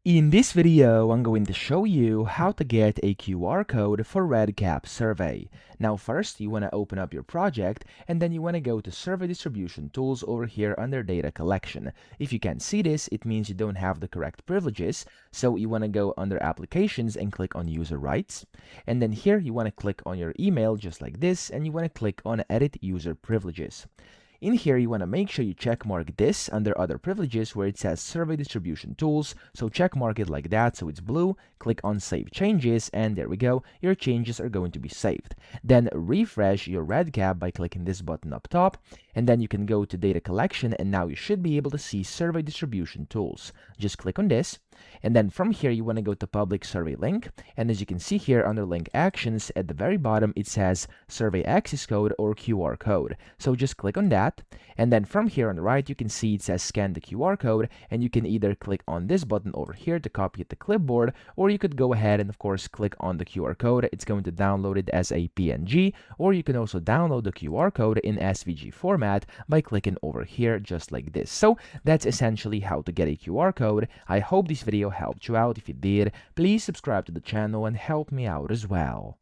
In this video, I'm going to show you how to get a QR code for REDCap survey. Now first, you want to open up your project and then you want to go to Survey Distribution Tools over here under Data Collection. If you can't see this, it means you don't have the correct privileges, so you want to go under Applications and click on User Rights. And then here you want to click on your email just like this, and you want to click on Edit User Privileges. In here, you want to make sure you check mark this under Other Privileges where it says Survey Distribution Tools. So check mark it like that so it's blue. Click on Save Changes, and there we go. Your changes are going to be saved. Then refresh your REDCap by clicking this button up top, and then you can go to Data Collection, and now you should be able to see Survey Distribution Tools. Just click on this, and then from here you want to go to Public Survey Link, and as you can see here under Link Actions at the very bottom it says Survey Access Code or QR Code. So just click on that, and then from here on the right you can see it says Scan the QR Code, and you can either click on this button over here to copy it to clipboard, or you could go ahead and of course click on the QR code. It's going to download it as a PNG, or you can also download the QR code in SVG format by clicking over here just like this. So that's essentially how to get a QR code. I hope this video helped you out. If it did, please subscribe to the channel and help me out as well.